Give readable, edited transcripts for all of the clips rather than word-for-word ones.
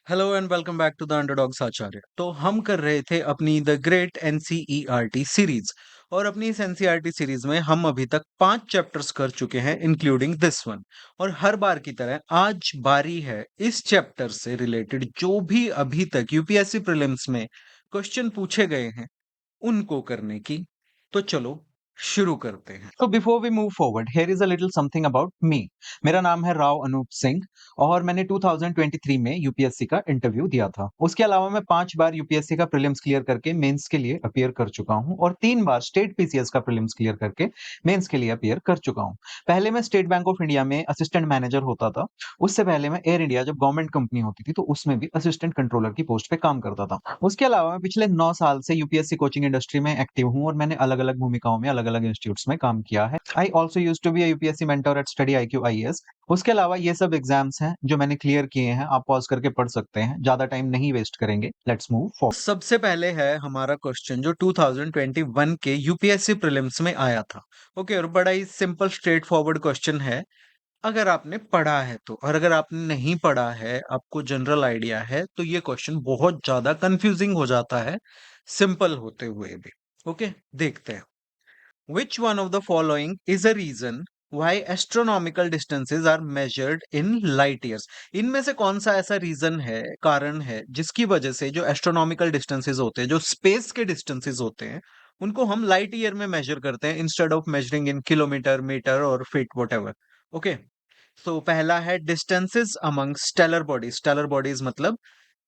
Hello and welcome back to the underdogs Acharya. तो हम कर रहे थे अपनी द ग्रेट एनसीईआरटी सीरीज और अपनी इस एनसीईआरटी सीरीज में हम अभी तक 5 चैप्टर्स कर चुके हैं इंक्लूडिंग दिस वन। और हर बार की तरह आज बारी है इस चैप्टर से रिलेटेड जो भी अभी तक यूपीएससी प्रीलिम्स में क्वेश्चन पूछे गए हैं उनको करने की। तो चलो शुरू करते हैं। तो before we move forward here is a little something about me. मेरा नाम है राव अनूप सिंह और मैंने 2023 में यूपीएससी का इंटरव्यू दिया था। उसके अलावा मैं 5 बार यूपीएससी का प्रीलिम्स क्लियर करके मेंस के लिए अपीयर कर चुका हूं और 3 बार स्टेट पीसीएस का प्रीलिम्स क्लियर करके मेंस के लिए अपीयर कर चुका हूं। पहले मैं स्टेट बैंक ऑफ इंडिया में असिस्टेंट मैनेजर होता था। उससे पहले मैं एयर इंडिया जब गवर्नमेंट कंपनी होती थी तो उसमें भी असिस्टेंट कंट्रोलर की पोस्ट पे काम करता था। उसके अलावा मैं पिछले 9 साल से यूपीएससी कोचिंग इंडस्ट्री में एक्टिव हूँ और मैंने अलग अलग भूमिकाओं में अलग अलग इंस्टीट्यूट्स में काम किया है। I also use to be UPSC mentor at study IQ IAS। उसके अलावा ये सब एग्जाम्स हैं जो मैंने क्लियर किए हैं, आप पॉज करके पढ़ सकते हैं, ज्यादा टाइम नहीं वेस्ट करेंगे। Let's move forward. सबसे पहले है हमारा क्वेश्चन जो 2021 के यूपीएससी प्रीलिम्स में आया था। ओके, और बड़ा ही सिंपल स्ट्रेट फॉरवर्ड क्वेश्चन है अगर आपने पढ़ा है तो। और अगर आपने नहीं पढ़ा है, आपको जनरल आइडिया है, तो ये क्वेश्चन बहुत ज्यादा कंफ्यूजिंग हो जाता है सिंपल होते हुए भी। ओके, देखते हैं। Which one of the following is a reason why astronomical distances are measured in light years? इनमें से कौन सा ऐसा रीजन है, कारण है, जिसकी वजह से जो एस्ट्रोनॉमिकल डिस्टेंसेस होते हैं, जो स्पेस के डिस्टेंसेस होते हैं, उनको हम लाइट ईयर में मेजर करते हैं instead of measuring in kilometre, metre और फीट, वट। ओके, तो पहला है distances among stellar bodies. Stellar bodies मतलब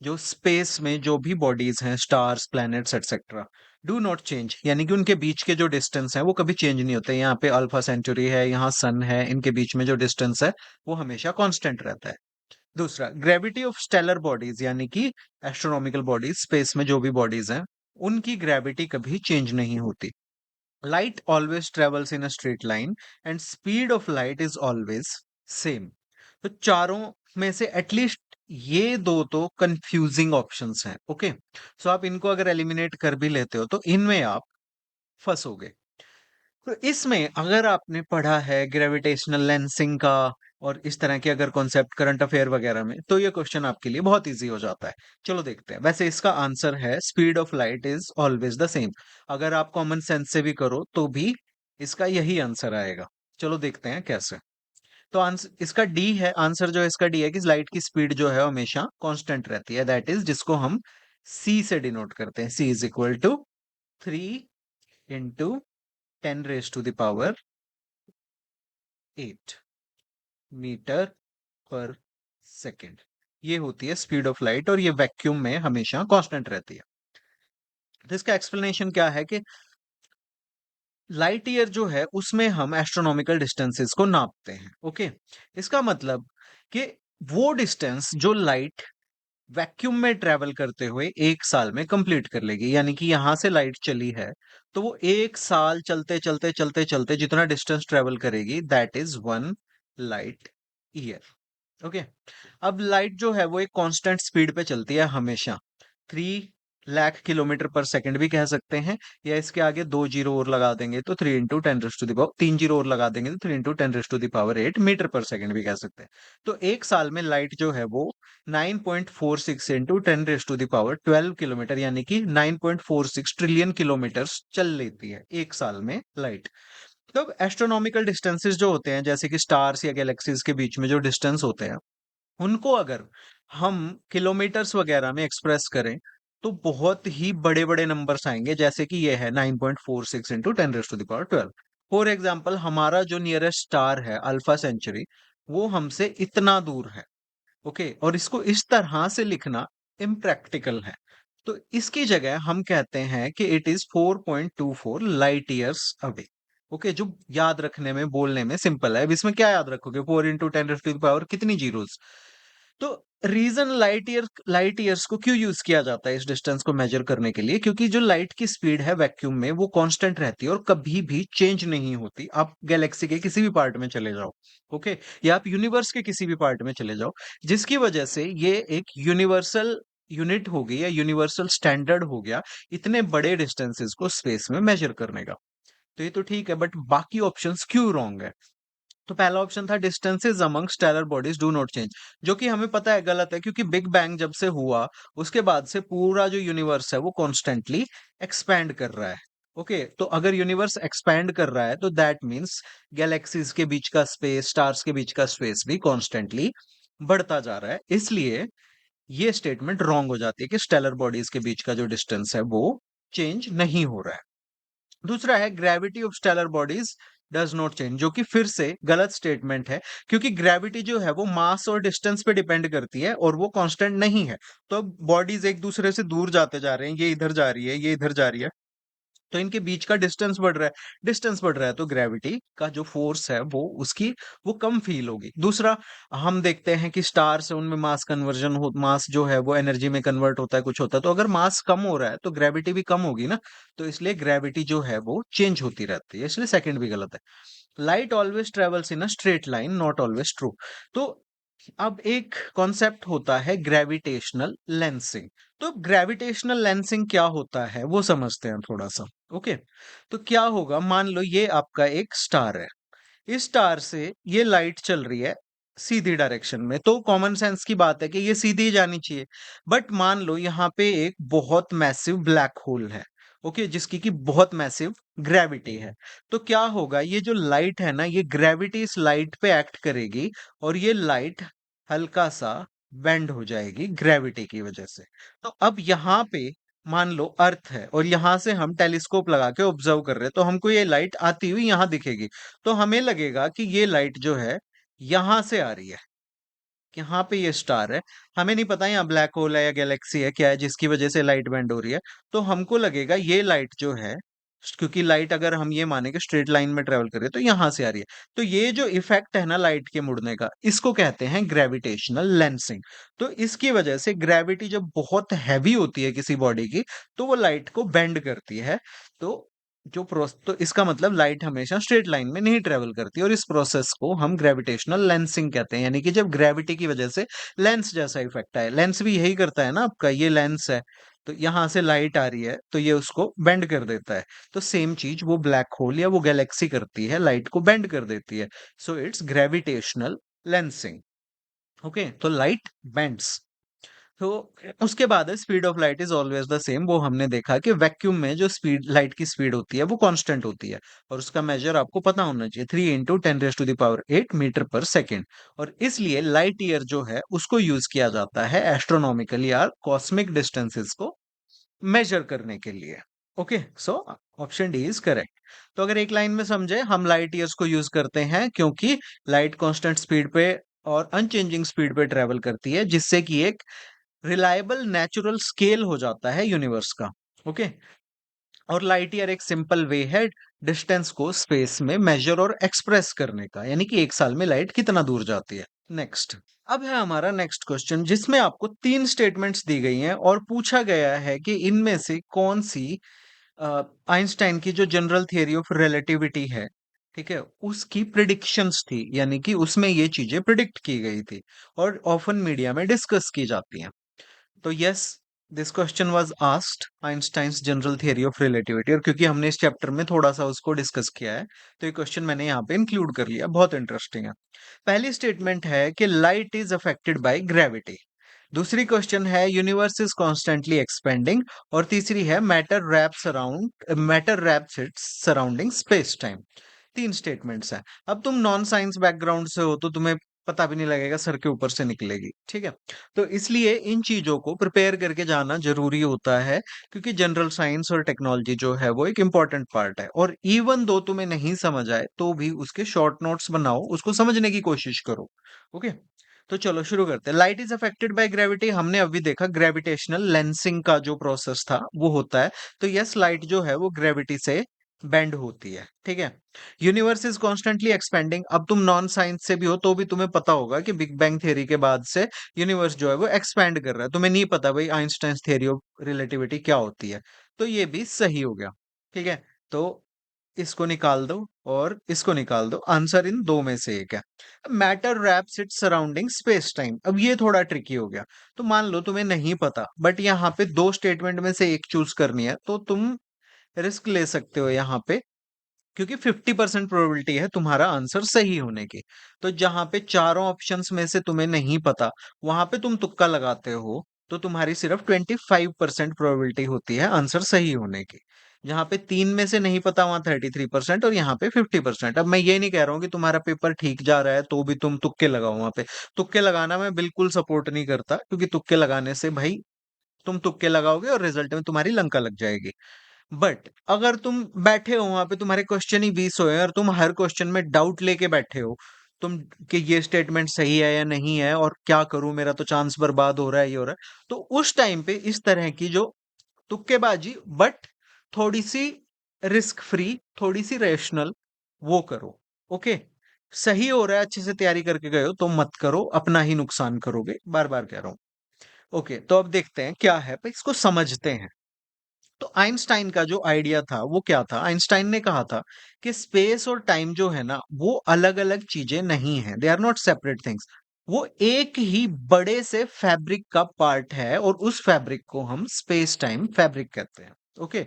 जो स्पेस में जो भी बॉडीज हैं, stars, planets etcetera, do not change, यानी कि उनके बीच के जो डिस्टेंस है वो कभी चेंज नहीं होते। यहाँ पे अल्फा सेंचुरी है, यहाँ सन है, इनके बीच में जो डिस्टेंस है वो हमेशा कांस्टेंट रहता है। दूसरा, ग्रेविटी ऑफ स्टेलर बॉडीज, यानी कि एस्ट्रोनॉमिकल बॉडीज, स्पेस में जो भी बॉडीज हैं उनकी ग्रेविटी कभी चेंज नहीं होती। Light always travels in a straight line and speed of light is always same. तो चारों में से एटलीस्ट ये दो तो कंफ्यूजिंग ऑप्शंस हैं। ओके, सो आप इनको अगर एलिमिनेट कर भी लेते हो तो इनमें आप फंसोगे। तो इसमें अगर आपने पढ़ा है ग्रेविटेशनल लेंसिंग का और इस तरह के अगर कॉन्सेप्ट करंट अफेयर वगैरह में, तो ये क्वेश्चन आपके लिए बहुत इजी हो जाता है। चलो देखते हैं। वैसे इसका आंसर है speed of light is always the same. अगर आप कॉमन सेंस से भी करो तो भी इसका यही आंसर आएगा। चलो देखते हैं कैसे। तो आंसर इसका डी है। आंसर जो है इसका डी है कि लाइट की स्पीड जो है हमेशा कांस्टेंट रहती है। दैट इज जिसको हम सी से डिनोट करते हैं। सी इज इक्वल टू 3 × 10⁻⁸ मीटर पर सेकेंड। ये होती है स्पीड ऑफ लाइट और ये वैक्यूम में हमेशा कांस्टेंट रहती है। तो इसका एक्सप्लेनेशन क्या है कि लाइट ईयर जो है उसमें हम एस्ट्रोनॉमिकल डिस्टेंसेस को नापते हैं। ओके, इसका मतलब कि वो डिस्टेंस जो लाइट वैक्यूम में ट्रेवल करते हुए 1 साल में कंप्लीट कर लेगी, यानी कि यहां से लाइट चली है तो वो 1 साल चलते चलते चलते चलते जितना डिस्टेंस ट्रेवल करेगी that is 1 light year. Okay, अब लाइट जो है वो एक कांस्टेंट स्पीड पे चलती है हमेशा। 3 लाख किलोमीटर पर सेकंड भी कह सकते हैं, या इसके आगे 2 जीरो और लगा देंगे तो 3 × 10⁻⁸ 3 जीरो और लगा देंगे तो 3 × 10⁸ भी कह सकते हैं। तो 1 साल में लाइट जो है वो 9.46 × 10⁻12 किलोमीटर, यानी कि 9.46 ट्रिलियन किलोमीटर चल लेती है 1 साल में लाइट। तो अब एस्ट्रोनॉमिकल डिस्टेंसेस जो होते हैं, जैसे कि स्टार्स या गैलेक्सीज के बीच में जो डिस्टेंस होते हैं, उनको अगर हम किलोमीटर्स वगैरह में एक्सप्रेस करें तो बहुत ही बड़े बड़े नंबर्स आएंगे, जैसे कि ये है 9.46 × 10⁻12। फॉर एग्जाम्पल, हमारा जो नियरेस्ट स्टार है अल्फा सेंचुरी, वो हमसे इतना दूर है। ओके, और इसको इस तरह से लिखना इम्प्रैक्टिकल है। तो इसकी जगह हम कहते हैं कि it is 4.24 light years away. Okay, जो याद रखने में, बोलने में सिंपल है। अब इसमें क्या याद रखोगे? 4 × 10⁻⁴ कितनी जीरोस। तो रीजन लाइट ईयर्स को क्यों यूज किया जाता है इस डिस्टेंस को मेजर करने के लिए? क्योंकि जो लाइट की स्पीड है वैक्यूम में वो कांस्टेंट रहती है और कभी भी चेंज नहीं होती। आप गैलेक्सी के किसी भी पार्ट में चले जाओ, ओके, या आप यूनिवर्स के किसी भी पार्ट में चले जाओ, जिसकी वजह से ये एक यूनिवर्सल यूनिट हो गई या यूनिवर्सल स्टैंडर्ड हो गया इतने बड़े डिस्टेंसेस को स्पेस में मेजर करने का। तो ये तो ठीक है, बट बाकी ऑप्शंस क्यों रॉन्ग है? तो पहला ऑप्शन था distances among stellar bodies do not change, जो कि हमें पता है गलत है, क्योंकि बिग बैंग जब से हुआ उसके बाद से पूरा जो यूनिवर्स है वो कॉन्स्टेंटली एक्सपैंड कर रहा है। ओके, तो अगर यूनिवर्स एक्सपैंड कर रहा है तो दैट मीन्स गैलेक्सीज के बीच का स्पेस, स्टार्स के बीच का स्पेस भी कॉन्स्टेंटली बढ़ता जा रहा है। इसलिए ये स्टेटमेंट रॉन्ग हो जाती है कि स्टेलर बॉडीज के बीच का जो डिस्टेंस है वो चेंज नहीं हो रहा है। दूसरा है gravity of stellar bodies does not change, जो कि फिर से गलत स्टेटमेंट है, क्योंकि ग्रेविटी जो है वो मास और डिस्टेंस पे डिपेंड करती है और वो कांस्टेंट नहीं है। तो बॉडीज एक दूसरे से दूर जाते जा रहे हैं, ये इधर जा रही है, ये इधर जा रही है, तो इनके बीच का डिस्टेंस बढ़ रहा है। डिस्टेंस बढ़ रहा है तो ग्रेविटी का जो फोर्स है वो कम फील होगी। दूसरा, हम देखते हैं कि स्टार्स है उनमें मास कन्वर्जन हो, मास जो है वो एनर्जी में कन्वर्ट होता है, कुछ होता है, तो अगर मास कम हो रहा है तो ग्रेविटी भी कम होगी ना। तो इसलिए ग्रेविटी जो है वो चेंज होती रहती है, इसलिए सेकंड भी गलत है। Light always travels in a straight line, not always true. तो अब एक कॉन्सेप्ट होता है ग्रेविटेशनल लेंसिंग। तो ग्रेविटेशनल लेंसिंग क्या होता है वो समझते हैं थोड़ा सा। ओके, तो क्या होगा, मान लो ये आपका एक स्टार है, इस स्टार से ये लाइट चल रही है सीधी डायरेक्शन में, तो कॉमन सेंस की बात है कि ये सीधी ही जानी चाहिए। बट मान लो यहाँ पे एक बहुत मैसिव ब्लैक होल है, ओके, जिसकी की बहुत मैसिव ग्रेविटी है। तो क्या होगा, ये जो लाइट है ना, ये ग्रेविटी इस लाइट पे एक्ट करेगी और ये लाइट हल्का सा बेंड हो जाएगी ग्रेविटी की वजह से। तो अब यहाँ पे मान लो अर्थ है और यहां से हम टेलीस्कोप लगा के ऑब्जर्व कर रहे हैं, तो हमको ये लाइट आती हुई यहां दिखेगी। तो हमें लगेगा कि ये लाइट जो है यहां से आ रही है, यहाँ पे ये स्टार है, हमें नहीं पता यहाँ ब्लैक होल है या गैलेक्सी है क्या है जिसकी वजह से लाइट बेंड हो रही है। तो हमको लगेगा ये लाइट जो है, क्योंकि लाइट अगर हम ये माने कि स्ट्रेट लाइन में ट्रेवल कर रही है तो यहाँ से आ रही है, तो ये जो इफेक्ट है ना लाइट के मुड़ने का, इसको कहते हैं ग्रेविटेशनल लेंसिंग। तो इसकी वजह से ग्रेविटी जब बहुत हैवी होती है किसी बॉडी की, तो वो लाइट को बेंड करती है। तो तो इसका मतलब लाइट हमेशा स्ट्रेट लाइन में नहीं ट्रेवल करती, और इस प्रोसेस को हम ग्रेविटेशनल लेंसिंग कहते हैं, यानी कि जब ग्रेविटी की वजह से लेंस जैसा इफेक्ट है। लेंस भी यही करता है ना, आपका ये लेंस है, तो यहां से लाइट आ रही है तो ये उसको बेंड कर देता है। तो सेम चीज वो ब्लैक होल या वो गैलेक्सी करती है, लाइट को बेंड कर देती है। So it's gravitational lensing. Okay, तो लाइट बेंड्स। तो उसके बाद है speed of light is always the same. वो हमने देखा कि वैक्यूम में जो स्पीड, लाइट की स्पीड होती है वो कांस्टेंट होती है, और उसका मेजर आपको पता होना चाहिए, 3 × 10⁻⁸ मीटर पर सेकेंड। और इसलिए लाइट ईयर जो है उसको यूज किया जाता है एस्ट्रोनॉमिकली या कॉस्मिक डिस्टेंसेस को मेजर करने के लिए। Okay, so option D is correct. तो अगर एक लाइन में समझे, हम लाइट ईयर्स को यूज करते हैं क्योंकि लाइट कांस्टेंट स्पीड पे और अनचेंजिंग स्पीड पे ट्रेवल करती है, जिससे कि एक रिलायबल नेचुरल स्केल हो जाता है यूनिवर्स का। ओके, और लाइट ईयर एक सिंपल वे है डिस्टेंस को स्पेस में मेजर और एक्सप्रेस करने का, यानी कि एक साल में लाइट कितना दूर जाती है। नेक्स्ट, अब है हमारा नेक्स्ट क्वेश्चन, जिसमें आपको 3 स्टेटमेंट्स दी गई हैं और पूछा गया है कि इनमें से कौन सी आइंस्टाइन की जो जनरल थियरी ऑफ रिलेटिविटी है, ठीक है, उसकी प्रिडिक्शंस थी, यानी कि उसमें ये चीजें प्रिडिक्ट की गई थी और ऑफन मीडिया में डिस्कस की जाती हैं। तो yes, this question was asked Einstein's general theory of relativity, और क्योंकि हमने इस चैप्टर में थोड़ा सा उसको डिस्कस किया है तो ये क्वेश्चन मैंने यहाँ पे इंक्लूड कर लिया, बहुत इंटरेस्टिंग है। पहली स्टेटमेंट है कि light is affected by gravity. दूसरी क्वेश्चन है यूनिवर्स इज कॉन्स्टेंटली एक्सपेंडिंग। और तीसरी है matter wraps its surrounding space time. 3 statements हैं। अब तुम नॉन साइंस बैकग्राउंड से हो तो तुम्हें पता भी नहीं लगेगा, सर के ऊपर से निकलेगी, ठीक है। तो इसलिए इन चीजों को प्रिपेयर करके जाना जरूरी होता है, क्योंकि जनरल साइंस और टेक्नोलॉजी जो है वो एक इंपॉर्टेंट पार्ट है, और इवन दो तुम्हें नहीं समझ आए तो भी उसके शॉर्ट नोट्स बनाओ, उसको समझने की कोशिश करो। ओके, तो चलो शुरू करते हैं। Light is affected by gravity, हमने अभी देखा ग्रेविटेशनल लेंसिंग का जो प्रोसेस था वो होता है। तो यस, लाइट जो है वो ग्रेविटी से बेंड होती है, ठीक है। यूनिवर्स इज कॉन्स्टेंटली एक्सपेंडिंग, अब तुम नॉन साइंस से भी हो तो भी तुम्हें पता होगा कि बिग बैंग थ्योरी के बाद से यूनिवर्स जो है वो एक्सपैंड कर रहा है। तुम्हें नहीं पता भाई आइंस्टाइन थ्योरी ऑफ रिलेटिविटी क्या होती है, तो ये भी सही हो गया, ठीक है। तो इसको निकाल दो और इसको निकाल दो, आंसर इन दो में से एक है। Matter wraps its surrounding space time, अब ये थोड़ा ट्रिकी हो गया। तो मान लो तुम्हें नहीं पता, बट यहाँ पे 2 स्टेटमेंट में से एक चूज करनी है, तो तुम रिस्क ले सकते हो यहाँ पे क्योंकि 50% प्रोबेबिलिटी है तुम्हारा आंसर सही होने की। तो जहां पे चारों ऑप्शंस में से तुम्हें नहीं पता, वहां पे तुम तुक्का लगाते हो, तो तुम्हारी सिर्फ 25% प्रोबेबिलिटी होती है आंसर सही होने की। जहां पे तीन में से नहीं पता, वहां 33%, और यहाँ पे 50%। अब मैं ये नहीं कह रहा हूँ कि तुम्हारा पेपर ठीक जा रहा है तो भी तुम तुक्के लगाओ वहां पे। तुक्के लगाना मैं बिल्कुल सपोर्ट नहीं करता, क्योंकि तुक्के लगाने से भाई तुम तुक्के लगाओगे और रिजल्ट में तुम्हारी लंका लग जाएगी। बट अगर तुम बैठे हो वहां पे, तुम्हारे क्वेश्चन ही 20 हुए हैं और तुम हर क्वेश्चन में डाउट लेके बैठे हो, तुम कि ये स्टेटमेंट सही है या नहीं है, और क्या करूं, मेरा तो चांस बर्बाद हो रहा है, ये हो रहा है, तो उस टाइम पे इस तरह की जो तुक्केबाजी, बट थोड़ी सी रिस्क फ्री, थोड़ी सी रेशनल, वो करो। ओके, सही हो रहा है, अच्छे से तैयारी करके गए हो तो मत करो, अपना ही नुकसान करोगे, बार बार कह रहा हूं। ओके, तो अब देखते हैं क्या है, पर इसको समझते हैं। तो आइंस्टाइन का जो आइडिया था वो क्या था? आइंस्टाइन ने कहा था कि स्पेस और टाइम जो है ना, वो अलग अलग चीजें नहीं है, they are not separate things. वो एक ही बड़े से फैब्रिक का पार्ट है, और उस फैब्रिक को हम स्पेस टाइम फैब्रिक कहते हैं। ओके,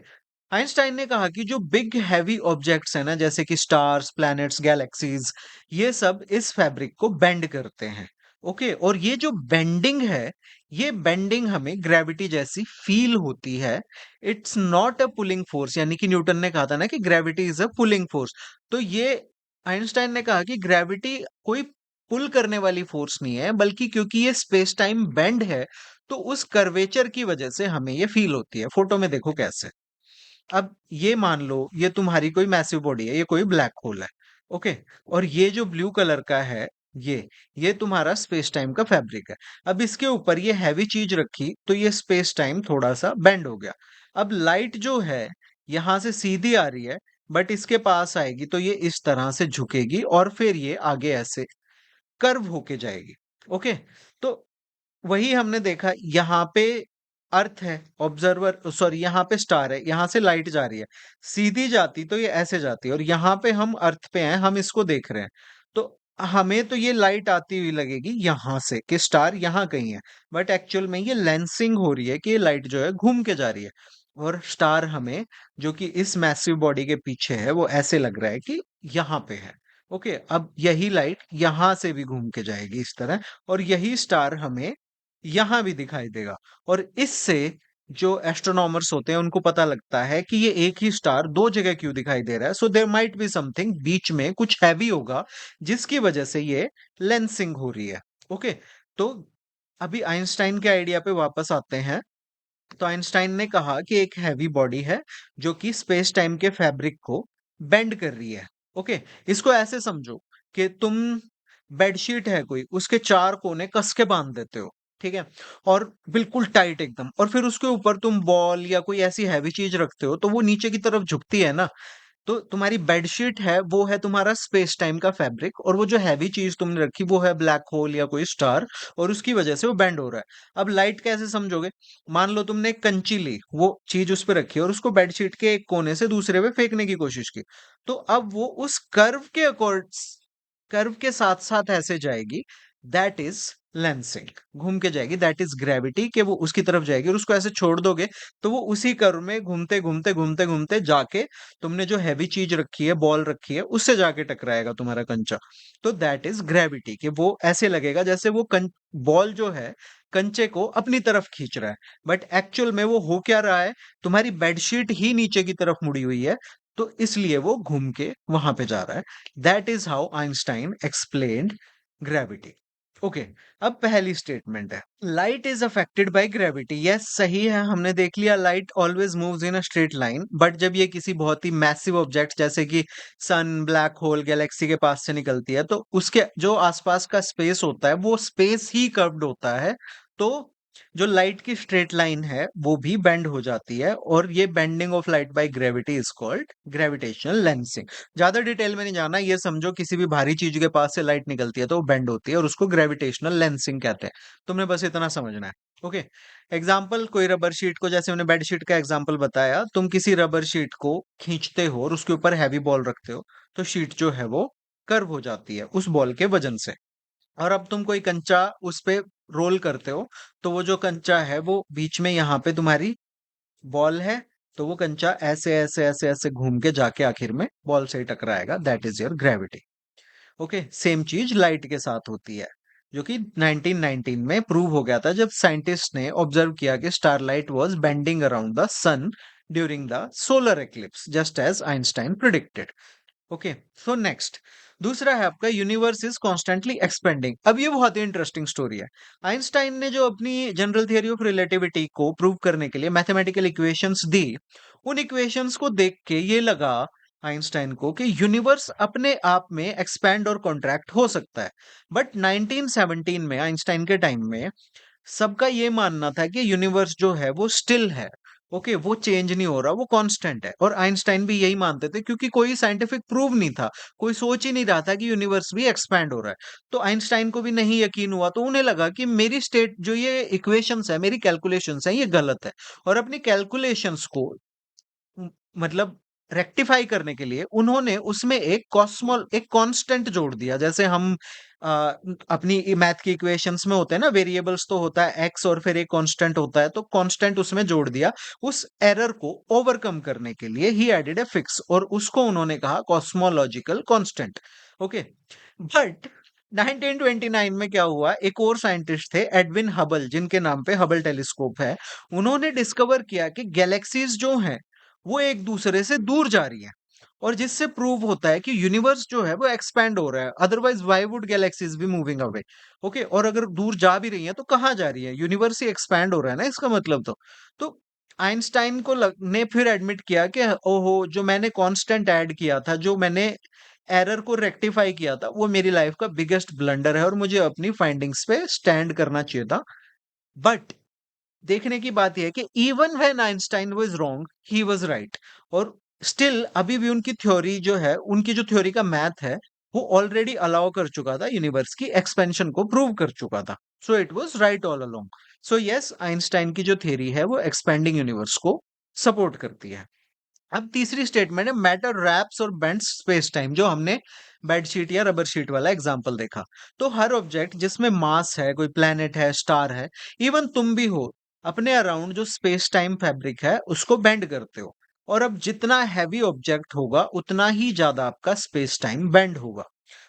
आइंस्टाइन ने कहा कि जो बिग हैवी ऑब्जेक्ट्स है ना, जैसे कि स्टार्स, प्लैनेट्स, गैलेक्सीज, ये सब इस फैब्रिक को बेंड करते हैं। ओके, और ये जो बेंडिंग है, ये बेंडिंग हमें ग्रेविटी जैसी फील होती है। It's not a pulling force, यानी कि न्यूटन ने कहा था ना कि gravity is a pulling force. तो ये आइंस्टाइन ने कहा कि ग्रेविटी कोई पुल करने वाली फोर्स नहीं है, बल्कि क्योंकि ये स्पेस टाइम बेंड है, तो उस कर्वेचर की वजह से हमें ये फील होती है। फोटो में देखो कैसे। अब ये मान लो ये तुम्हारी कोई मैसिव बॉडी है, ये कोई ब्लैक होल है। ओके, और ये जो ब्लू कलर का है, ये तुम्हारा स्पेस टाइम का फैब्रिक है। अब इसके ऊपर ये हैवी चीज रखी तो ये स्पेस टाइम थोड़ा सा बेंड हो गया। अब लाइट जो है यहां से सीधी आ रही है, बट इसके पास आएगी तो ये इस तरह से झुकेगी, और फिर ये आगे ऐसे कर्व होके जाएगी। ओके, तो वही हमने देखा यहाँ पे। अर्थ है, ऑब्जर्वर, सॉरी, यहाँ पे स्टार है, यहाँ से लाइट जा रही है, सीधी जाती तो ये ऐसे जाती, और यहाँ पे हम अर्थ पे हैं, हम इसको देख रहे हैं, तो हमें तो ये लाइट आती हुई लगेगी यहाँ से कि स्टार यहाँ कहीं है। बट एक्चुअल में ये लेंसिंग हो रही है कि ये लाइट जो है घूम के जा रही है, और स्टार हमें, जो कि इस मैसिव बॉडी के पीछे है, वो ऐसे लग रहा है कि यहाँ पे है। ओके, अब यही लाइट यहाँ से भी घूम के जाएगी इस तरह, और यही स्टार हमें यहाँ भी दिखाई देगा। और इससे जो एस्ट्रोनॉमर्स होते हैं उनको पता लगता है कि ये एक ही स्टार दो जगह क्यों दिखाई दे रहा है। So there might be something बीच में, कुछ हैवी होगा जिसकी वजह से ये लेंसिंग हो रही है। ओके, तो अभी आइंस्टाइन के आइडिया पे वापस आते हैं। तो आइंस्टाइन ने कहा कि एक हैवी बॉडी है जो कि स्पेस टाइम के फैब्रिक को बेंड कर रही है। ओके, इसको ऐसे समझो कि तुम, बेडशीट है कोई, उसके चार कोने कस के बांध देते हो, ठीक है, और बिल्कुल टाइट एकदम, और फिर उसके ऊपर तुम बॉल या कोई ऐसी हैवी चीज रखते हो तो वो नीचे की तरफ झुकती है ना। तो तुम्हारी बेडशीट है, वो है तुम्हारा स्पेस टाइम का फैब्रिक, और वो जो हैवी चीज तुमने रखी वो है ब्लैक होल या कोई स्टार, और उसकी वजह से वो बेंड हो रहा है। अब लाइट कैसे समझोगे? मान लो तुमने एक कंची ली, वो चीज उस पर रखी और उसको बेडशीट के एक कोने से दूसरे पे फेंकने की कोशिश की, तो अब वो उस कर्व के अकॉर्ड, कर्व के साथ साथ ऐसे जाएगी, दैट इज लेंसिंग, घूम के जाएगी, दैट इज ग्रेविटी, कि वो उसकी तरफ जाएगी, और उसको ऐसे छोड़ दोगे तो वो उसी कर्व में घूमते घूमते घूमते घूमते जाके तुमने जो हैवी चीज रखी है, बॉल रखी है, उससे जाके टकराएगा तुम्हारा कंचा। तो दैट इज ग्रेविटी, कि वो ऐसे लगेगा जैसे वो बॉल जो है कंचे को अपनी तरफ खींच रहा है, बट एक्चुअल में वो हो क्या रहा है, तुम्हारी बेडशीट ही नीचे की तरफ मुड़ी हुई है, तो इसलिए वो घूम के वहां पे जा रहा है। That is how Einstein explained gravity. Okay, अब पहली स्टेटमेंट है, light is affected by gravity. Yes, सही है, हमने देख लिया, light always moves in a straight line, but जब ये किसी बहुत ही मैसिव ऑब्जेक्ट जैसे कि सन, ब्लैक होल, गैलेक्सी के पास से निकलती है, तो उसके जो आसपास का स्पेस होता है वो स्पेस ही कर्व्ड होता है, तो जो लाइट की स्ट्रेट लाइन है वो भी बेंड हो जाती है, और ये bending of light by gravity is called gravitational lensing. ज्यादा डिटेल में नहीं जाना, ये समझो किसी भी भारी चीज के पास से लाइट निकलती है तो वो बेंड होती है, और उसको ग्रेविटेशनल लेंसिंग कहते हैं। तुमने बस इतना समझना है। ओके, एग्जाम्पल, कोई रबर शीट को, जैसे मैंने बेड शीट का एग्जाम्पल बताया, तुम किसी रबर शीट को खींचते हो और उसके ऊपर हैवी बॉल रखते हो, तो शीट जो है वो कर्व हो जाती है उस बॉल के वजन से। और अब तुम कोई कंचा उस पे रोल करते हो, तो वो जो कंचा है वो बीच में, यहाँ पे तुम्हारी बॉल है, तो वो कंचा ऐसे ऐसे ऐसे ऐसे घूम के जाके आखिर में बॉल से ही टकराएगा, that is your gravity. Okay, same चीज लाइट के साथ होती है, जो कि 1919 में प्रूव हो गया था जब साइंटिस्ट ने ऑब्जर्व किया कि starlight was bending around the sun during the solar eclipse, just as Einstein predicted. Okay, so next दूसरा है आपका यूनिवर्स इज कॉन्स्टेंटली एक्सपेंडिंग। अब ये बहुत ही इंटरेस्टिंग स्टोरी है। आइंस्टाइन ने जो अपनी जनरल थियरी ऑफ रिलेटिविटी को प्रूव करने के लिए मैथमेटिकल इक्वेशंस दी, उन इक्वेशंस को देख के ये लगा आइंस्टाइन को कि यूनिवर्स अपने आप में एक्सपैंड और कॉन्ट्रैक्ट हो सकता है। बट 1917 में आइंस्टाइन के टाइम में सबका ये मानना था कि यूनिवर्स जो है वो स्टिल है। ओके, वो चेंज नहीं हो रहा, वो कांस्टेंट है। और आइंस्टाइन भी यही मानते थे क्योंकि कोई साइंटिफिक प्रूव नहीं था, कोई सोच ही नहीं रहा था कि यूनिवर्स भी एक्सपैंड हो रहा है। तो आइंस्टाइन को भी नहीं यकीन हुआ, तो उन्हें लगा कि मेरी स्टेट जो ये इक्वेशंस है, मेरी कैलकुलेशंस है, ये गलत है। और अपनी कैलकुलेशंस को मतलब रेक्टिफाई करने के लिए उन्होंने उसमें एक कांस्टेंट जोड़ दिया। जैसे हम अ, अपनी मैथ की इक्वेशंस में होते हैं ना, वेरिएबल्स तो होता है एक्स और फिर एक कांस्टेंट होता है, तो कांस्टेंट उसमें जोड़ दिया। उस एरर को ओवरकम करने के लिए ही एडेड ए फिक्स, और उसको उन्होंने कहा कॉस्मोलॉजिकल कांस्टेंट। ओके, बट 1929 में क्या हुआ, एक और साइंटिस्ट थे एडविन हबल, जिनके नाम पे हबल टेलीस्कोप है। उन्होंने डिस्कवर किया कि गैलेक्सीज जो हैं वो एक दूसरे से दूर जा रही है, और जिससे प्रूव होता है कि यूनिवर्स जो है वो एक्सपैंड हो रहा है। Otherwise why would galaxies be moving away. Okay, और अगर दूर जा भी रही है तो कहाँ जा रही है, यूनिवर्स ही एक्सपैंड हो रहा है ना, इसका मतलब तो आइंस्टाइन को ने फिर एडमिट किया कि ओहो, जो मैंने कांस्टेंट ऐड किया था, जो मैंने एरर को रेक्टिफाई किया था, वो मेरी लाइफ का बिगेस्ट ब्लंडर है और मुझे अपनी फाइंडिंग्स पे स्टैंड करना चाहिए था। बट देखने की बात यह है कि even when Einstein was wrong, he was right. और स्टिल अभी भी उनकी थ्योरी जो है, उनकी जो थ्योरी का मैथ है, वो ऑलरेडी अलाउ कर चुका था, यूनिवर्स की एक्सपेंशन को प्रूव कर चुका था। So it was right all along. So yes, Einstein की जो थ्योरी है वो एक्सपेंडिंग यूनिवर्स को सपोर्ट करती है। अब तीसरी स्टेटमेंट है मैटर रैप्स और बेंड्स स्पेस टाइम, जो हमने बेडशीट या रबर शीट वाला एग्जांपल देखा। तो हर ऑब्जेक्ट जिसमें मास है, कोई प्लेनेट है, स्टार है, इवन तुम भी हो, अपने अराउंड जो स्पेस टाइम फैब्रिक है उसको बेंड करते हो। और अब जितना हैवी ऑब्जेक्ट होगा उतना ही ज्यादा आपका स्पेस टाइम बेंड होगा।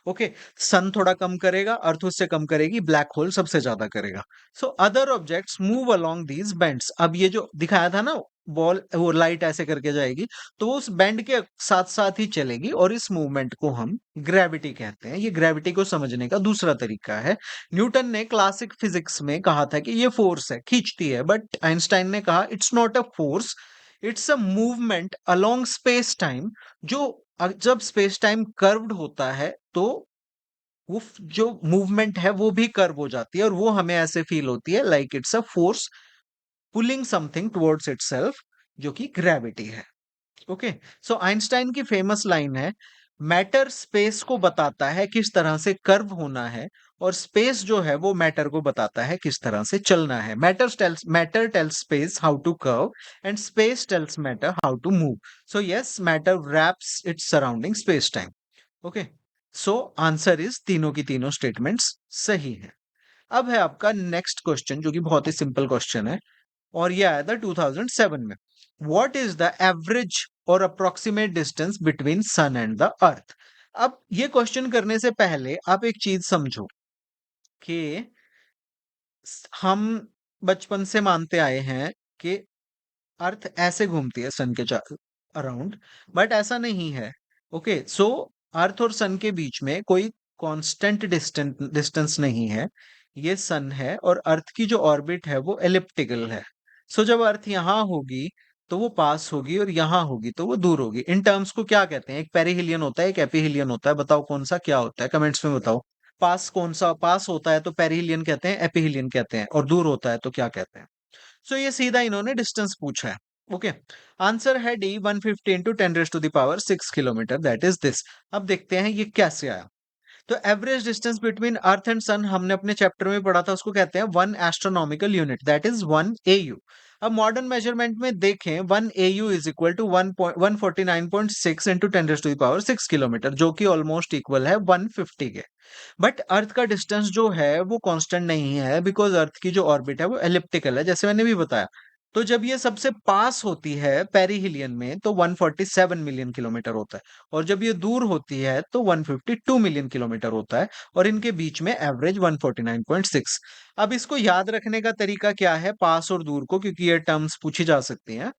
ओके, सन थोड़ा कम करेगा, अर्थ उससे कम करेगी, ब्लैक होल सबसे ज्यादा करेगा। So other objects move along these bends. अब ये जो दिखाया था ना, बॉल वो लाइट ऐसे करके जाएगी, तो वो उस बैंड के साथ साथ ही चलेगी, और इस मूवमेंट को हम ग्रेविटी कहते हैं। ये ग्रेविटी को समझने का दूसरा तरीका है। न्यूटन ने क्लासिक फिजिक्स में कहा था कि ये फोर्स है, खींचती है, बट आइंस्टाइन ने कहा it's not a force, it's a movement along space time. जो जब स्पेस टाइम कर्व्ड होता है तो वो जो मूवमेंट है वो भी कर्व हो जाती है, और वो हमें ऐसे फील होती है like it's a force pulling something towards itself, जो कि ग्रेविटी है। ओके, सो आइंस्टाइन की फेमस लाइन है, मैटर स्पेस को बताता है किस तरह से कर्व होना है, और स्पेस जो है वो मैटर को बताता है किस तरह से चलना है। Matter tells space how to curve, and space tells matter how to move. So yes, matter wraps its surrounding space time. Okay, so answer is तीनों की तीनों स्टेटमेंट्स सही है। अब है आपका नेक्स्ट क्वेश्चन, जो कि बहुत ही सिंपल क्वेश्चन है, और ये आया था 2007 में। व्हाट इज द एवरेज और approximate distance between sun and the earth. अब ये क्वेश्चन करने से पहले आप एक चीज समझो कि हम बचपन से मानते आए हैं कि अर्थ ऐसे घूमती है सन के अराउंड, बट ऐसा नहीं है। ओके, सो अर्थ और सन के बीच में कोई कांस्टेंट डिस्टेंस नहीं है। ये सन है, और अर्थ की जो ऑर्बिट है वो एलिप्टिकल है। सो जब अर्थ यहाँ होगी तो वो पास होगी, और यहाँ होगी तो वो दूर होगी। इन टर्म्स को क्या कहते हैं, एक पेरिहिलियन होता है, एक एपिहिलियन होता है, बताओ कौन सा क्या होता है, कमेंट्स में बताओ। पास कौन सा, पास होता है तो पेरिहिलियन कहते हैं, एपिहिलियन कहते हैं, और दूर होता है तो क्या कहते हैं। सो ये सीधा इन्होंने डिस्टेंस पूछा है। ओके, आंसर है D, 150 into 10⁻⁶ kilometre, that is this. अब देखते हैं ये कैसे आया। तो average distance between earth and sun हमने अपने चैप्टर में पढ़ा था, उसको कहते हैं 1 astronomical unit, that is 1 AU। अब मॉडर्न मेजरमेंट में देखें, 1 AU is equal to 149.6 into 10⁻⁶ kilometre, जो कि ऑलमोस्ट इक्वल है 150 के। बट अर्थ का डिस्टेंस जो है वो कांस्टेंट नहीं है, बिकॉज अर्थ की जो ऑर्बिट है वो एलिप्टिकल है, जैसे मैंने भी बताया। तो जब ये सबसे पास होती है पेरिहिलियन में तो 147 मिलियन किलोमीटर होता है, और जब ये दूर होती है तो 152 मिलियन किलोमीटर होता है, और इनके बीच में एवरेज 149.6। अब इसको याद रखने का तरीका क्या है पास और दूर को, क्योंकि ये टर्म्स पूछी जा सकती हैं।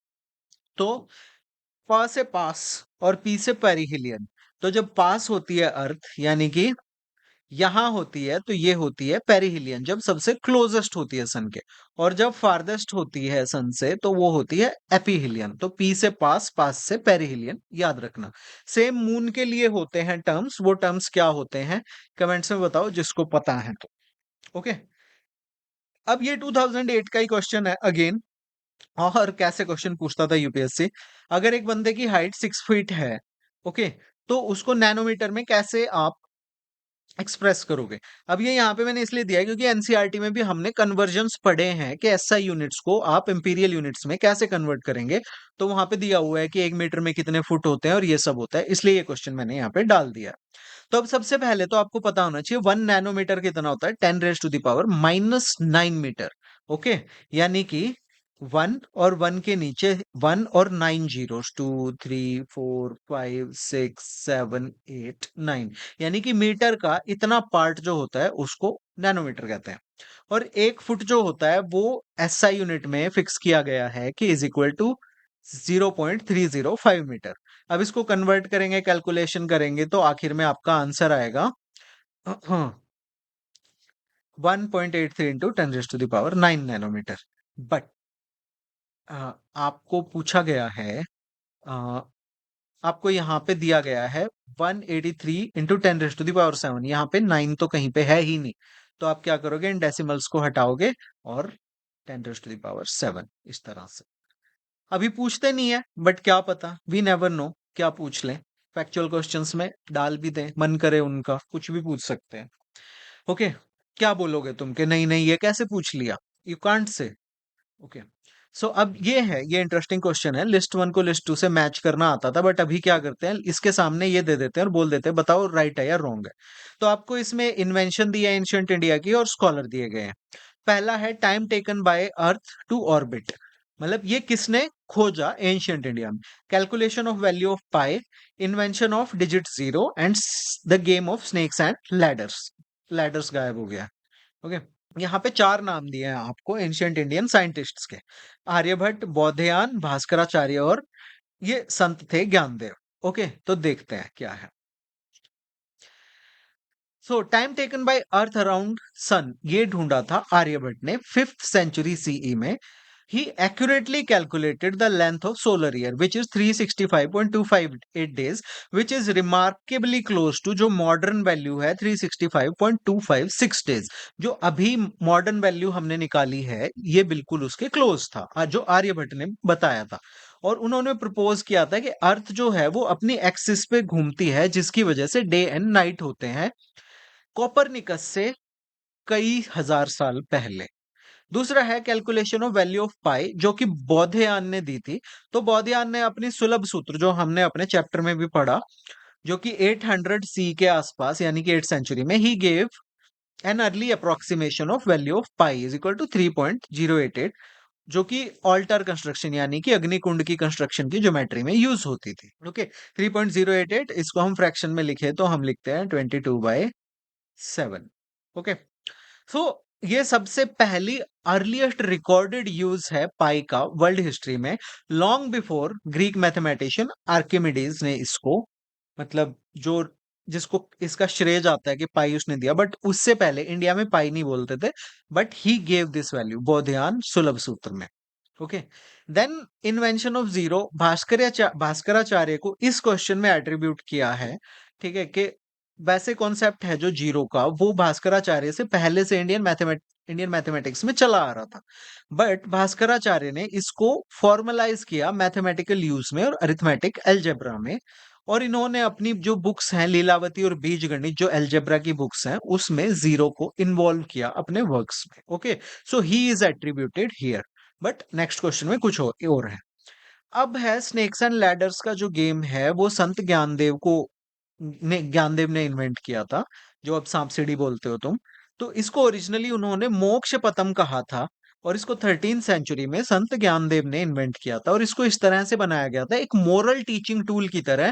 तो प से पास और पी से पेरिहिलियन। तो जब पास होती है अर्थ यानी कि यहाँ होती है, तो ये होती है पेरिहिलियन, जब सबसे क्लोजेस्ट होती है सन के। और जब फारदेस्ट होती है सन से तो वो होती है एपिहिलियन। तो पी से पास, पास से पेरिहिलियन, याद रखना। सेम मून के लिए होते हैं टर्म्स, वो टर्म्स क्या होते हैं कमेंट्स में बताओ जिसको पता है तो। ओके, अब ये 2008 का ही क्वेश्चन है अगेन। और कैसे क्वेश्चन पूछता था यूपीएससी, अगर एक बंदे की हाइट 6 फीट है, ओके, तो उसको नैनोमीटर में कैसे आप एक्सप्रेस करोगे। अब ये यहाँ पे मैंने इसलिए दिया है क्योंकि एनसीईआरटी में भी हमने कन्वर्जन्स पढ़े हैं कि एसआई यूनिट्स को आप इंपीरियल यूनिट्स में कैसे कन्वर्ट करेंगे। तो वहां पे दिया हुआ है कि 1 मीटर में कितने फुट होते हैं और ये सब होता है, इसलिए ये क्वेश्चन मैंने यहाँ पे डाल दिया। तो अब सबसे पहले तो आपको पता होना चाहिए 1 नैनोमीटर कितना होता है, 10⁻⁻⁻�9 मीटर। ओके, यानी कि 1 और 1 के नीचे 1 और 9 जीरोस, 2 3 4 5 6 7 8 9, यानी कि मीटर का इतना पार्ट जो होता है उसको नैनोमीटर कहते हैं। और 1 फुट जो होता है वो एसआई यूनिट में फिक्स किया गया है कि इज इक्वल टू 0.305 मीटर। अब इसको कन्वर्ट करेंगे, कैलकुलेशन करेंगे, तो आखिर में आपका आंसर आएगा 1.83 इंटू 10⁻⁹ नैनोमीटर। बट आपको पूछा गया है, अ, आपको यहाँ पे दिया गया है 183 इंटू 10⁻⁷ यहाँ पे 9 तो कहीं पे है ही नहीं। तो आप क्या करोगे, इन डेसिमल्स को हटाओगे और 10⁻⁷ इस तरह से। अभी पूछते नहीं है, बट क्या पता, वी नेवर नो, क्या पूछ लें। फैक्चुअल क्वेश्चंस में डाल भी दें, मन करे उनका कुछ भी पूछ सकते हैं। ओके, क्या बोलोगे तुम कि नहीं नहीं ये कैसे पूछ लिया, यू कांट से। ओके, सो अब ये है, ये इंटरेस्टिंग क्वेश्चन है। लिस्ट वन को लिस्ट टू से मैच करना आता था, बट अभी क्या करते हैं, इसके सामने ये दे देते हैं और बोल देते हैं बताओ राइट है या रॉन्ग है। तो आपको इसमें इन्वेंशन दिया है एंशियंट इंडिया की और स्कॉलर दिए गए हैं। पहला है time taken by earth to orbit, मतलब ये किसने खोजा एंशियंट इंडिया में। Calculation of value of pi, invention of digit zero, and the game of snakes and ladders. Ladders गायब हो गया। ओके, यहाँ पे 4 नाम दिए हैं आपको एंशियंट इंडियन साइंटिस्ट्स के, आर्यभट्ट, बौद्धयान, भास्कराचार्य, और ये संत थे ज्ञानदेव। ओके, तो देखते हैं क्या है। So time taken by earth around sun, ये ढूंढा था आर्यभट्ट ने 5th सेंचुरी सीई में। He accurately calculated the length of solar year which is 365.258 days, which is remarkably close to जो मॉडर्न वैल्यू है 365.256 डेज। जो अभी मॉडर्न वैल्यू हमने निकाली है ये बिल्कुल उसके क्लोज था, जो आर्यभट्ट ने बताया था। और उन्होंने प्रपोज किया था कि अर्थ जो है वो अपनी एक्सिस पे घूमती है, जिसकी वजह से डे एंड नाइट होते हैं, कोपरनिकस से कई हजार साल पहले। दूसरा है कैलकुलेशन ऑफ वैल्यू ऑफ पाई, जो कि बौद्धयान ने दी थी। तो बौद्धयान ने अपनी सुलभ सूत्र जो हमने अपने चैप्टर में भी पढ़ा, जो कि 800 सी के आसपास यानी कि 8th सेंचुरी में ही gave an early approximation of value of pi is equal to 3.088, जो कि ऑल्टर कंस्ट्रक्शन यानी कि अग्निकुंड की कंस्ट्रक्शन की ज्योमेट्री में यूज होती थी। ओके, 3.088 इसको हम फ्रैक्शन में लिखे तो हम लिखते हैं 22/7। ओके, सो ये सबसे पहली अर्लीस्ट रिकॉर्डेड यूज है पाई का वर्ल्ड हिस्ट्री में। Long before Greek mathematician Archimedes ने इसको, मतलब जो जिसको इसका श्रेय जाता है कि पाई उसने दिया, बट उससे पहले इंडिया में पाई नहीं बोलते थे, but he gave this value Baudhayana Sulba Sutra में। Okay, then invention of zero, Bhaskaracharya को इस क्वेश्चन में एट्रीब्यूट किया है। ठीक है, कि वैसे कॉन्सेप्ट है जो जीरो का वो भास्कराचार्य से पहले से इंडियन मैथमेटिक्स में चला आ रहा था, बट भास्कराचार्य ने इसको फॉर्मलाइज किया मैथमेटिकल यूज में और अरिथमेटिक एल्जेब्रा में। और इन्होंने अपनी जो बुक्स हैं लीलावती और बीजगणित जो एल्जेब्रा की बुक्स हैं उसमें जीरो को इन्वॉल्व किया अपने वर्क्स में। Okay, so he is attributed here. But next question में कुछ और है। अब है स्नेक्स एंड लैडर्स का जो गेम है वो संत ज्ञानदेव ने इन्वेंट किया था, जो अब सांप सीढ़ी बोलते हो तुम। तो इसको ओरिजिनली उन्होंने मोक्ष पतम कहा था, और इसको 13th सेंचुरी में संत ज्ञानदेव ने इन्वेंट किया था और इसको इस तरह से बनाया गया था एक मोरल टीचिंग टूल की तरह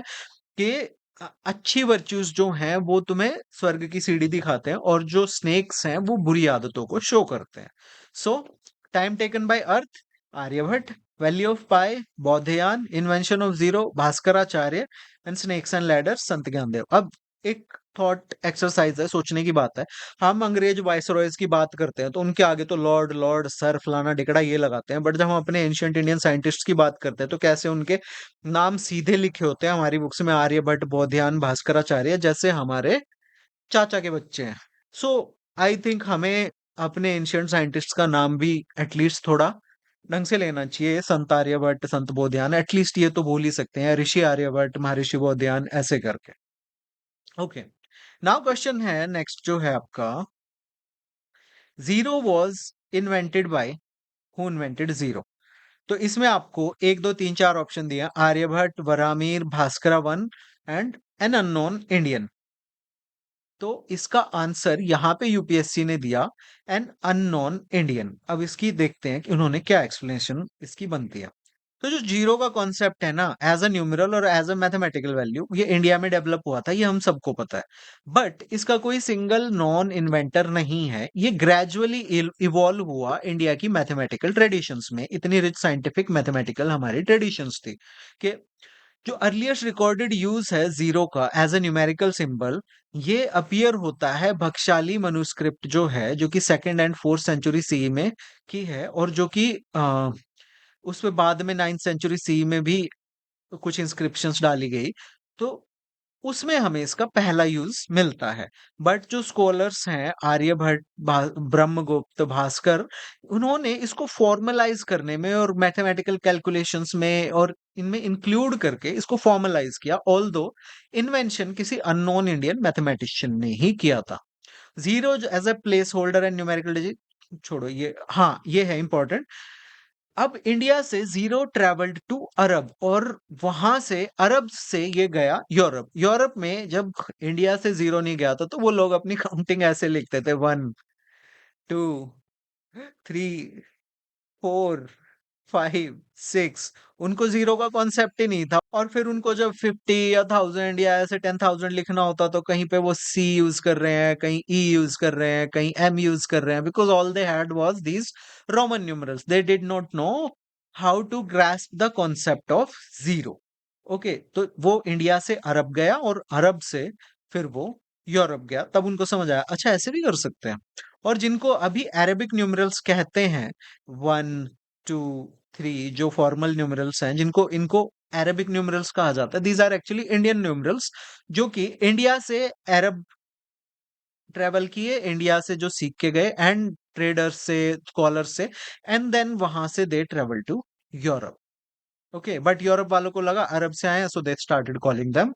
कि अच्छी वर्च्यूज जो हैं वो तुम्हें स्वर्ग की सीढ़ी दिखाते हैं और जो स्नेक्स हैं वो बुरी आदतों को शो करते हैं। So time taken by earth Aryabhata, value of pi Baudhayana, invention of zero Bhaskaracharya and snakes and ladders Sant Gyandev. अब एक थॉट एक्सरसाइज है, सोचने की बात है। हम अंग्रेज वाइसरॉयज की बात करते हैं तो उनके आगे तो लॉर्ड लॉर्ड सर फलाना डिकड़ा ये लगाते हैं, बट जब हम अपने एंशियंट इंडियन साइंटिस्ट की बात करते हैं तो कैसे उनके नाम सीधे लिखे होते हैं हमारी बुक्स में, आर्यभट्ट, बोधियान, भास्कराचार्य, जैसे हमारे चाचा के बच्चे हैं। सो आई थिंक हमें अपने एंशियंट साइंटिस्ट का नाम भी एटलीस्ट थोड़ा ढंग से लेना चाहिए। संत आर्यभट्ट, संत बोधियान, एटलीस्ट ये तो बोल ही सकते हैं, ऋषि आर्यभट्ट, महर्षि बोधियान, ऐसे करके। ओके, नाउ क्वेश्चन है नेक्स्ट जो है आपका, zero was invented by, who invented zero? तो इसमें आपको 1 2 3 4 ऑप्शन दिया, Aryabhata, Varahamihira, Bhaskara one and an unknown Indian. तो इसका आंसर यहाँ पे यूपीएससी ने दिया एन अननोन इंडियन। अब इसकी देखते हैं कि उन्होंने क्या एक्सप्लेनेशन इसकी बनती है। तो जो जीरो का कॉन्सेप्ट है ना, एज अ न्यूमेरल और एज अ मैथमेटिकल वैल्यू, ये इंडिया में डेवलप हुआ था, ये हम सबको पता है। बट इसका कोई सिंगल नॉन इन्वेंटर नहीं है, ये ग्रेजुअली इवॉल्व हुआ इंडिया की मैथमेटिकल ट्रेडिशंस में। इतनी रिच साइंटिफिक मैथमेटिकल हमारी ट्रेडिशंस थी कि जो अर्लिएस्ट रिकॉर्डेड यूज है जीरो का एज ए न्यूमेरिकल सिंबल, ये अपीयर होता है बख्शाली मनुस्क्रिप्ट जो है, जो कि 2nd and 4th century C में की है, और जो कि उसमें बाद में 9th सेंचुरी सी में भी कुछ इंस्क्रिप्शंस डाली गई। तो उसमें हमें इसका पहला यूज मिलता है। बट जो स्कॉलर्स हैं आर्यभट्ट, ब्रह्मगुप्त, भास्कर, उन्होंने इसको फॉर्मलाइज करने में और मैथमेटिकल कैलकुलेशंस में और इनमें इंक्लूड करके इसको फॉर्मलाइज किया, ऑल्दो इन्वेंशन किसी अननोन इंडियन मैथमेटिशियन ने ही किया था। Zero as a place holder and numerical digit, छोड़ो ये, हाँ ये है इंपॉर्टेंट। अब इंडिया से जीरो ट्रेवल्ड टू अरब और वहां से अरब से ये गया यूरोप। यूरोप में जब इंडिया से जीरो नहीं गया था तो वो लोग अपनी काउंटिंग ऐसे लिखते थे, 1 2 3 4 5 6। उनको जीरो का कॉन्सेप्ट ही नहीं था। और फिर उनको जब 50 या 1000 या ऐसे 10,000 लिखना होता तो कहीं पे वो सी यूज कर रहे हैं, कहीं ई यूज कर रहे हैं, कहीं एम यूज कर रहे हैं, because all they had was these Roman numerals. They did not know how to grasp the concept of zero. Okay, तो वो इंडिया से अरब गया और अरब से फिर वो यूरोप गया, तब उनको समझ आया अच्छा ऐसे भी कर सकते हैं। और जिनको अभी अरेबिक न्यूमरल्स कहते हैं, 1 2 3, जो फॉर्मल न्यूमरल्स हैं, जिनको इनको अरेबिक न्यूमरल्स कहा जाता है, these are actually Indian numerals, जो कि इंडिया से अरब ट्रेवल किए, इंडिया से जो सीख के गए एंड ट्रेडर्स से, स्कॉलर्स से, एंड देन वहां से they travel to Europe. Okay, but Europe वालों को लगा अरब से आए, so they started calling them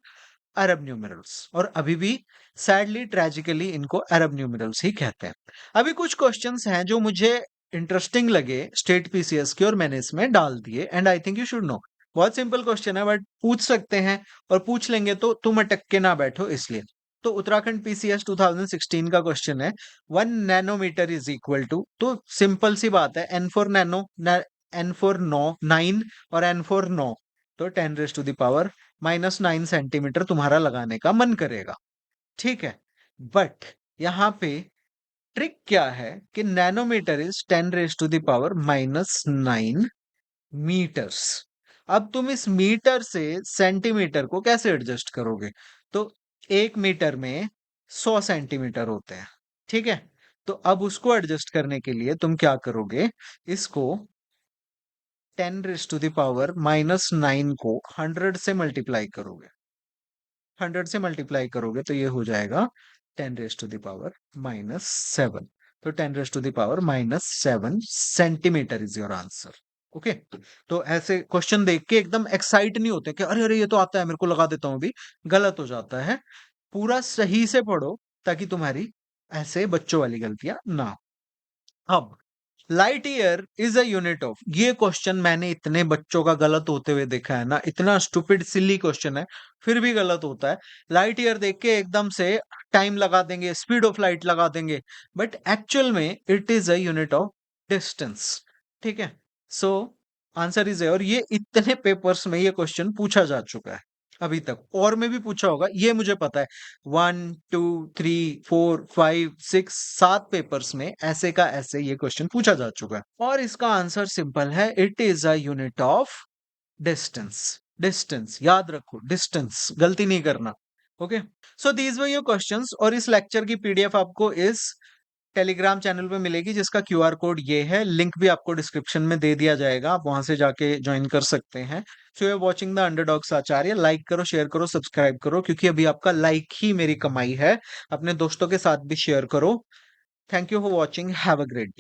Arab numerals, और अभी भी सैडली ट्रेजिकली इनको अरब न्यूमरल्स ही कहते हैं। अभी कुछ क्वेश्चंस हैं जो मुझे इंटरेस्टिंग लगे स्टेट पीसीएस के, और मैंने इसमें डाल दिए, and I think you should know. बहुत सिंपल क्वेश्चन है बट पूछ सकते हैं, और पूछ लेंगे तो तुम अटक के ना बैठो इसलिए। तो उत्तराखंड पीसीएस 2016 का क्वेश्चन है, 1 नैनोमीटर इज इक्वल टू, तो सिंपल सी बात है, N four nano, N four 9 और एन फोर 9, तो 10⁻⁻⁹ -9 सेंटीमीटर तुम्हारा लगाने का मन करेगा, ठीक है। बट यहाँ पे ट्रिक क्या है कि नैनोमीटर इज 10⁻⁻⁹मीटर्स। अब तुम इस मीटर से सेंटीमीटर को कैसे एडजस्ट करोगे? तो 1 मीटर में 100 सेंटीमीटर होते हैं, ठीक है। तो अब उसको एडजस्ट करने के लिए तुम क्या करोगे, इसको 10⁻⁻�9 को 100 से मल्टीप्लाई करोगे। 100 से मल्टीप्लाई करोगे तो ये हो जाएगा 10⁻⁻⁷। तो 10⁻⁻⁷ centimetre is your answer. Okay, तो ऐसे क्वेश्चन देख के एकदम एक्साइट नहीं होते कि अरे अरे ये तो आता है, मेरे को लगा देता हूं अभी। गलत हो जाता है। पूरा सही से पढ़ो ताकि तुम्हारी ऐसे बच्चों वाली गलतियां ना हो। अब light year is a unit of, ये क्वेश्चन मैंने इतने बच्चों का गलत होते हुए देखा है ना, इतना स्टूपिड सिली क्वेश्चन है फिर भी गलत होता है। लाइट ईयर देख के एकदम से टाइम लगा देंगे, स्पीड ऑफ लाइट लगा देंगे, बट एक्चुअल में it is a unit of distance. ठीक है? सो आंसर इज़ ए, और ये इतने पेपर्स में ये क्वेश्चन पूछा जा चुका है अभी तक, और में भी पूछा होगा, ये मुझे पता है। 1, 2, 3, 4, 5, 6, 7 पेपर्स में ऐसे का ऐसे ये क्वेश्चन पूछा जा चुका है। और इसका आंसर सिंपल है, it is a unit of distance. Distance याद रखो, डिस्टेंस, गलती नहीं करना। Okay? So these were your questions, और इस लेक्चर की पीडीएफ आपको इस टेलीग्राम चैनल पे मिलेगी, जिसका क्यूआर कोड ये है। लिंक भी आपको डिस्क्रिप्शन में दे दिया जाएगा, आप वहां से जाके ज्वाइन कर सकते हैं। So you are watching the underdogs Acharya. Like करो, शेयर करो, सब्सक्राइब करो, क्योंकि अभी आपका लाइक ही मेरी कमाई है। अपने दोस्तों के साथ भी शेयर करो। Thank you for watching, have a great day.